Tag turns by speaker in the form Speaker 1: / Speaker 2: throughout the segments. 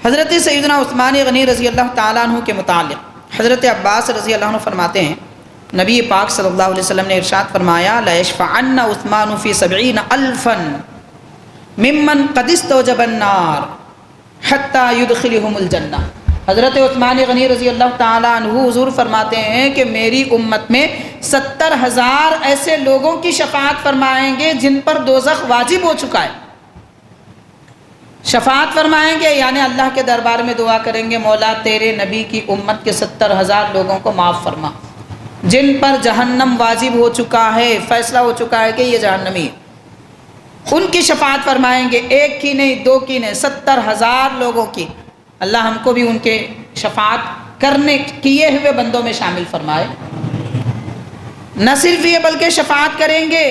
Speaker 1: حضرت سیدنا عثمان غنی رضی اللہ تعالیٰ عنہ کے متعلق حضرت عباس رضی اللہ عنہ فرماتے ہیں، نبی پاک صلی اللہ علیہ وسلم نے ارشاد فرمایا لَيَشْفَعَنَّ عثمان فِي 70,000 ممن قد استوجب النار حتی يدخلهم الجنہ۔ حضرت عثمان غنی رضی اللہ تعالیٰ عنہ حضور فرماتے ہیں کہ میری امت میں 70,000 ایسے لوگوں کی شفاعت فرمائیں گے جن پر دوزخ واجب ہو چکا ہے۔ شفاعت فرمائیں گے یعنی اللہ کے دربار میں دعا کریں گے، مولا تیرے نبی کی امت کے 70,000 لوگوں کو معاف فرما جن پر جہنم واجب ہو چکا ہے، فیصلہ ہو چکا ہے کہ یہ جہنمی ہے۔ ان کی شفاعت فرمائیں گے، ایک کی نہیں، دو کی نہیں، 70,000 لوگوں کی۔ اللہ ہم کو بھی ان کے شفاعت کرنے کیے ہوئے بندوں میں شامل فرمائے۔ نہ صرف یہ بلکہ شفاعت کریں گے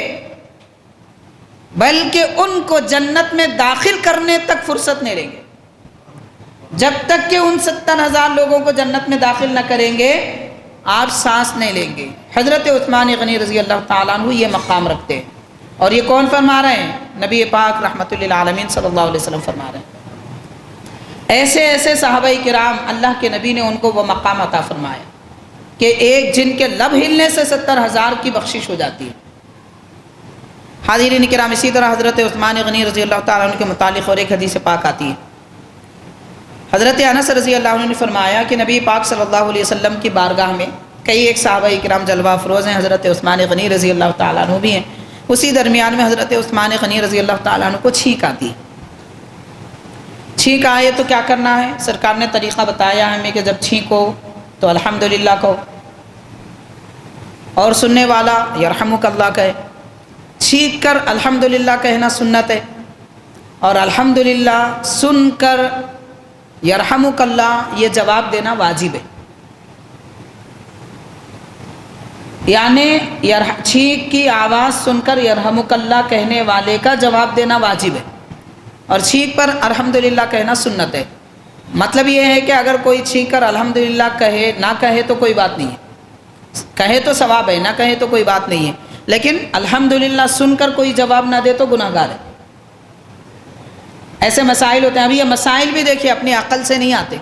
Speaker 1: بلکہ ان کو جنت میں داخل کرنے تک فرصت نہیں لیں گے، جب تک کہ ان 70,000 لوگوں کو جنت میں داخل نہ کریں گے آپ سانس نہیں لیں گے۔ حضرت عثمان غنی رضی اللہ تعالیٰ عنہ یہ مقام رکھتے ہیں، اور یہ کون فرما رہے ہیں؟ نبی پاک رحمت للعالمین صلی اللہ علیہ وسلم فرما رہے ہیں۔ ایسے ایسے صحابہ کرام اللہ کے نبی نے ان کو وہ مقام عطا فرمایا کہ ایک جن کے لب ہلنے سے 70,000 کی بخشش ہو جاتی ہے۔ حاضرین کرام، اسی طرح حضرت عثمان غنی رضی اللہ تعالیٰ عنہ کے متعلق اور ایک حدیث پاک آتی ہے۔ حضرت انس رضی اللہ عنہ نے فرمایا کہ نبی پاک صلی اللہ علیہ وسلم کی بارگاہ میں کئی ایک صحابہ کرام جلوہ افروز ہیں، حضرت عثمان غنی رضی اللہ تعالیٰ عنہ بھی ہیں۔ اسی درمیان میں حضرت عثمان غنی رضی اللہ تعالیٰ عنہ کو چھینک آتی ہے۔ چھینک آئے تو کیا کرنا ہے؟ سرکار نے طریقہ بتایا ہمیں کہ جب چھینکو تو الحمدللہ کہو، اور سننے والا یرحمک اللہ کہے۔ چھینک کر الحمدللہ کہنا سنت ہے، اور الحمدللہ سن کر یرحمک اللہ یہ جواب دینا واجب ہے۔ یعنی چھینک کی آواز سن کر یرحمک اللہ کہنے والے کا جواب دینا واجب ہے، اور چھینک پر الحمدللہ کہنا سنت ہے۔ مطلب یہ ہے کہ اگر کوئی چھینک کر الحمدللہ کہے نہ کہے تو کوئی بات نہیں ہے، کہے تو ثواب ہے، نہ کہے تو کوئی بات نہیں ہے، لیکن الحمدللہ سن کر کوئی جواب نہ دے تو گناہ گار ہے۔ ایسے مسائل ہوتے ہیں۔ ابھی یہ مسائل بھی دیکھیے اپنی عقل سے نہیں آتے۔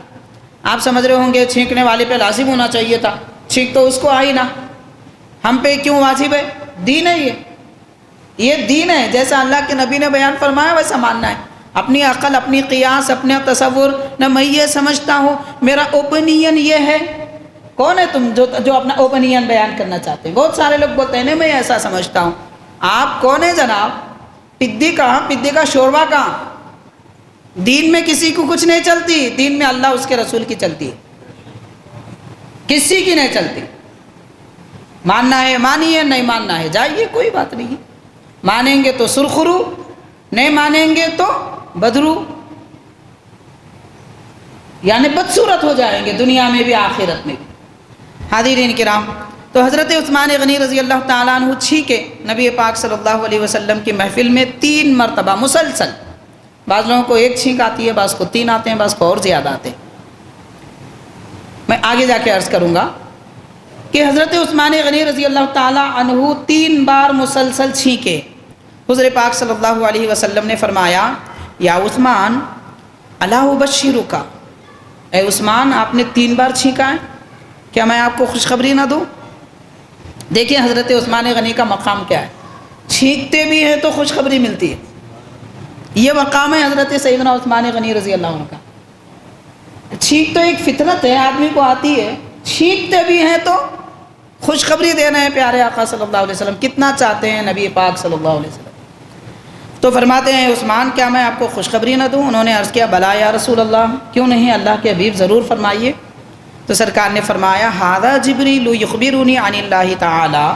Speaker 1: آپ سمجھ رہے ہوں گے چھینکنے والے پہ لازم ہونا چاہیے تھا، چھینک تو اس کو آئی نہ، ہم پہ کیوں واجب ہے؟ دین ہے، یہ دین ہے، جیسا اللہ کے نبی نے بیان فرمایا ویسا ماننا ہے۔ اپنی عقل، اپنی قیاس، اپنے تصور، نہ میں یہ سمجھتا ہوں، میرا اوپینین یہ ہے۔ کون ہے تم جو اپنا اوپینین بیان کرنا چاہتے ہیں؟ بہت سارے لوگ بولتے ہیں نہیں میں ایسا سمجھتا ہوں۔ آپ کون ہیں جناب؟ پدی کہاں، پدی کا شوربہ کہاں؟ دین میں کسی کو کچھ نہیں چلتی، دین میں اللہ اس کے رسول کی چلتی ہے، کسی کی نہیں چلتی۔ ماننا ہے مانیے، نہیں ماننا ہے جائیے، کوئی بات نہیں۔ مانیں گے تو سرخرو، نہیں مانیں گے تو بدرو، یعنی بدصورت ہو جائیں گے دنیا میں بھی آخرت میں بھی۔ حاضرین کرام، تو حضرت عثمان غنی رضی اللہ تعالیٰ عنہ چھینکے نبی پاک صلی اللہ علیہ وسلم کی محفل میں 3 مرتبہ مسلسل۔ بعض لوگوں کو 1 چھینک آتی ہے، بعض کو 3 آتے ہیں، بعض کو اور زیادہ آتے ہیں۔ میں آگے جا کے عرض کروں گا کہ حضرت عثمان غنی رضی اللہ تعالیٰ عنہ 3 بار مسلسل چھینکے۔ حضور پاک صلی اللہ علیہ وسلم نے فرمایا یا عثمان الا ابشرک، اے عثمان آپ نے 3 بار چھینکا ہے، کیا میں آپ کو خوشخبری نہ دوں؟ دیکھیں حضرت عثمان غنی کا مقام کیا ہے، چھینکتے بھی ہیں تو خوشخبری ملتی ہے۔ یہ مقام ہے حضرت سیدنا عثمان غنی رضی اللہ عنہ کا۔ چھینک تو ایک فطرت ہے، آدمی کو آتی ہے، چھینکتے بھی ہیں تو خوشخبری دے رہے ہیں پیارے آقا صلی اللہ علیہ وسلم، کتنا چاہتے ہیں نبی پاک صلی اللہ علیہ وسلم۔ تو فرماتے ہیں عثمان کیا میں آپ کو خوشخبری نہ دوں؟ انہوں نے عرض کیا بلا یا رسول اللہ، کیوں نہیں اللہ کے حبیب ضرور فرمائیے۔ تو سرکار نے فرمایا ھذا جبریل یخبرنی عن اللہ تعالی،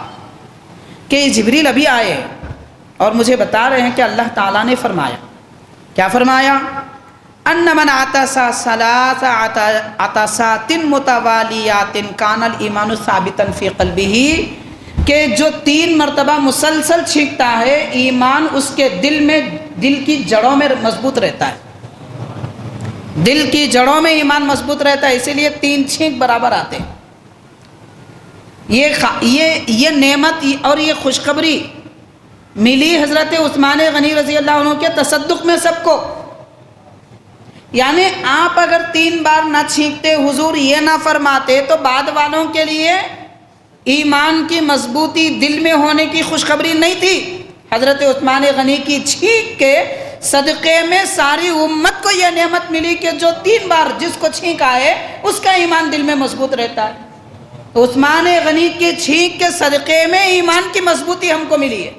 Speaker 1: کہ جبریل ابھی آئے اور مجھے بتا رہے ہیں کہ اللہ تعالیٰ نے فرمایا، کیا فرمایا؟ ان من عطس 3 عطسات متوالیات کان الایمان ثابتا فی قلبہ، کہ جو 3 مرتبہ مسلسل چھینکتا ہے ایمان اس کے دل میں، دل کی جڑوں میں مضبوط رہتا ہے، دل کی جڑوں میں ایمان مضبوط رہتا ہے، اسی لیے 3 چھینک برابر آتے ہیں۔ یہ نعمت اور یہ خوشخبری ملی حضرت عثمان غنی رضی اللہ عنہ کے تصدق میں سب کو، یعنی آپ اگر 3 بار نہ چھینکتے، حضور یہ نہ فرماتے تو بعد والوں کے لیے ایمان کی مضبوطی دل میں ہونے کی خوشخبری نہیں تھی۔ حضرت عثمان غنی کی چھینک کے صدقے میں ساری امت کو یہ نعمت ملی کہ جو 3 بار جس کو چھینک آئے اس کا ایمان دل میں مضبوط رہتا ہے۔ تو عثمان غنی کی چھینک کے صدقے میں ایمان کی مضبوطی ہم کو ملی ہے۔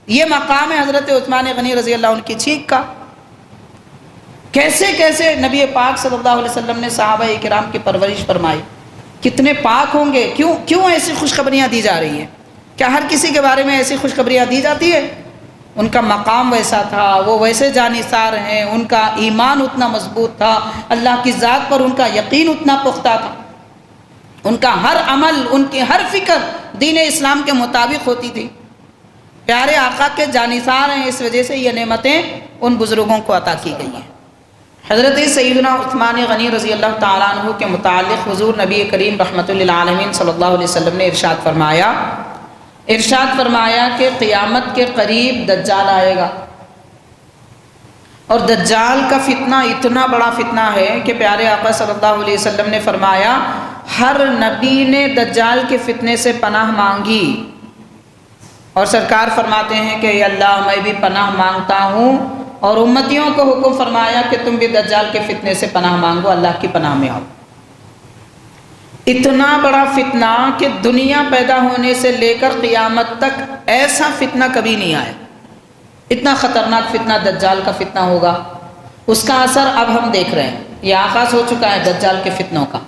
Speaker 1: یہ مقام ہے حضرت عثمان غنی رضی اللہ عنہ کی چھینک کا۔ کیسے کیسے نبی پاک صلی اللہ علیہ وسلم نے صحابہ کرام کی پرورش فرمائی، کتنے پاک ہوں گے، کیوں ایسی خوشخبریاں دی جا رہی ہیں؟ کیا ہر کسی کے بارے میں ایسی خوشخبریاں دی جاتی ہے؟ ان کا مقام ویسا تھا، وہ ویسے جانثار ہیں، ان کا ایمان اتنا مضبوط تھا، اللہ کی ذات پر ان کا یقین اتنا پختہ تھا، ان کا ہر عمل، ان کی ہر فکر دین اسلام کے مطابق ہوتی تھی۔ پیارے آقا کے جانثار ہیں، اس وجہ سے یہ نعمتیں ان بزرگوں کو عطا کی گئی ہیں۔ حضرت سیدنا عثمان غنی رضی اللہ تعالیٰ عنہ کے متعلق حضور نبی کریم رحمۃ للعالمین صلی اللہ علیہ وسلم نے ارشاد فرمایا کہ قیامت کے قریب دجال آئے گا، اور دجال کا فتنہ اتنا بڑا فتنہ ہے کہ پیارے آقا صلی اللہ علیہ وسلم نے فرمایا ہر نبی نے دجال کے فتنے سے پناہ مانگی، اور سرکار فرماتے ہیں کہ یا اللہ میں بھی پناہ مانگتا ہوں، اور امتیوں کو حکم فرمایا کہ تم بھی دجال کے فتنے سے پناہ مانگو، اللہ کی پناہ میں آؤ۔ اتنا بڑا فتنہ کہ دنیا پیدا ہونے سے لے کر قیامت تک ایسا فتنہ کبھی نہیں آیا۔ اتنا خطرناک فتنہ دجال کا فتنہ ہوگا، اس کا اثر اب ہم دیکھ رہے ہیں، یہ آغاز ہو چکا ہے دجال کے فتنوں کا۔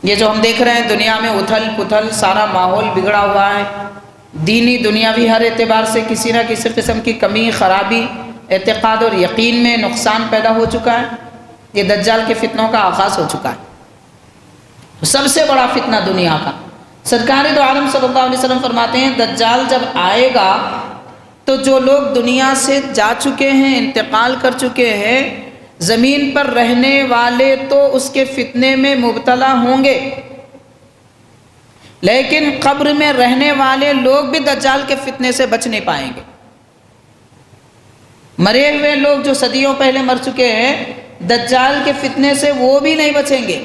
Speaker 1: یہ جو ہم دیکھ رہے ہیں دنیا میں اتھل پتھل، سارا ماحول بگڑا ہوا ہے، دینی دنیاوی ہر اعتبار سے کسی نہ کسی قسم کی کمی خرابی، اعتقاد اور یقین میں نقصان پیدا ہو چکا ہے۔ یہ دجال کے فتنوں کا آغاز ہو چکا ہے، سب سے بڑا فتنہ دنیا کا۔ سرکار دو عالم صلی اللہ علیہ وسلم فرماتے ہیں دجال جب آئے گا تو جو لوگ دنیا سے جا چکے ہیں، انتقال کر چکے ہیں، زمین پر رہنے والے تو اس کے فتنے میں مبتلا ہوں گے، لیکن قبر میں رہنے والے لوگ بھی دجال کے فتنے سے بچ نہیں پائیں گے۔ مرے ہوئے لوگ جو صدیوں پہلے مر چکے ہیں، دجال کے فتنے سے وہ بھی نہیں بچیں گے۔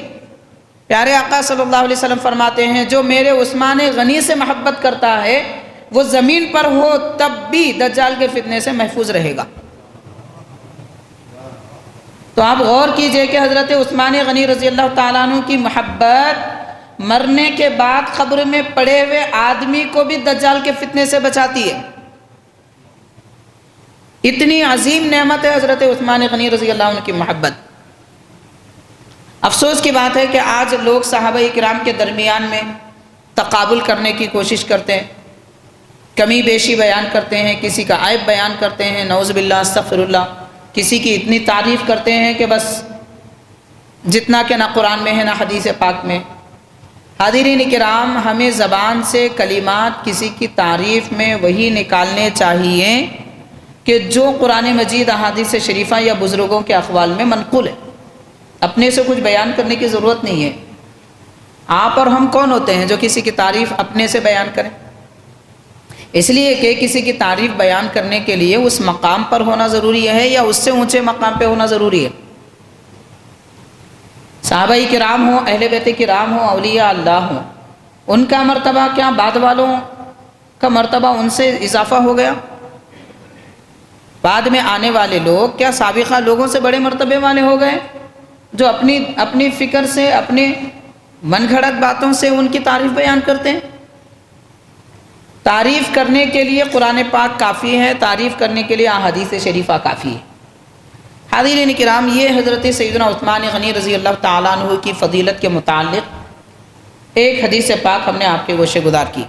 Speaker 1: پیارے آقا صلی اللہ علیہ وسلم فرماتے ہیں جو میرے عثمان غنی سے محبت کرتا ہے وہ زمین پر ہو تب بھی دجال کے فتنے سے محفوظ رہے گا۔ تو آپ غور کیجئے کہ حضرت عثمان غنی رضی اللہ تعالیٰ عنہ کی محبت مرنے کے بعد قبر میں پڑے ہوئے آدمی کو بھی دجال کے فتنے سے بچاتی ہے۔ اتنی عظیم نعمت ہے حضرت عثمان غنی رضی اللہ عنہ کی محبت۔ افسوس کی بات ہے کہ آج لوگ صحابہ کرام کے درمیان میں تقابل کرنے کی کوشش کرتے ہیں، کمی بیشی بیان کرتے ہیں، کسی کا عیب بیان کرتے ہیں، نعوذ باللہ استغفر اللہ، کسی کی اتنی تعریف کرتے ہیں کہ بس جتنا کہ نہ قرآن میں ہے نہ حدیث پاک میں۔ حاضرین کرام، ہمیں زبان سے کلمات کسی کی تعریف میں وہی نکالنے چاہیے کہ جو قرآن مجید احادیث شریفہ یا بزرگوں کے اقوال میں منقول ہے۔ اپنے سے کچھ بیان کرنے کی ضرورت نہیں ہے۔ آپ اور ہم کون ہوتے ہیں جو کسی کی تعریف اپنے سے بیان کریں؟ اس لیے کہ کسی کی تعریف بیان کرنے کے لیے اس مقام پر ہونا ضروری ہے یا اس سے اونچے مقام پہ ہونا ضروری ہے؟ صحابہ کرام ہوں، اہل بیت کرام ہوں، اولیاء اللہ ہوں، ان کا مرتبہ کیا بعد والوں کا مرتبہ ان سے اضافہ ہو گیا؟ بعد میں آنے والے لوگ کیا سابقہ لوگوں سے بڑے مرتبے والے ہو گئے جو اپنی فکر سے، اپنے من گھڑت باتوں سے ان کی تعریف بیان کرتے ہیں؟ تعریف کرنے کے لیے قرآن پاک کافی ہے، تعریف کرنے کے لیے احادیث شریفہ کافی ہے۔ حاضرین کرام، یہ حضرت سیدنا عثمان غنی رضی اللہ تعالیٰ عنہ کی فضیلت کے متعلق ایک حدیث پاک ہم نے آپ کے گوشے گزار کی۔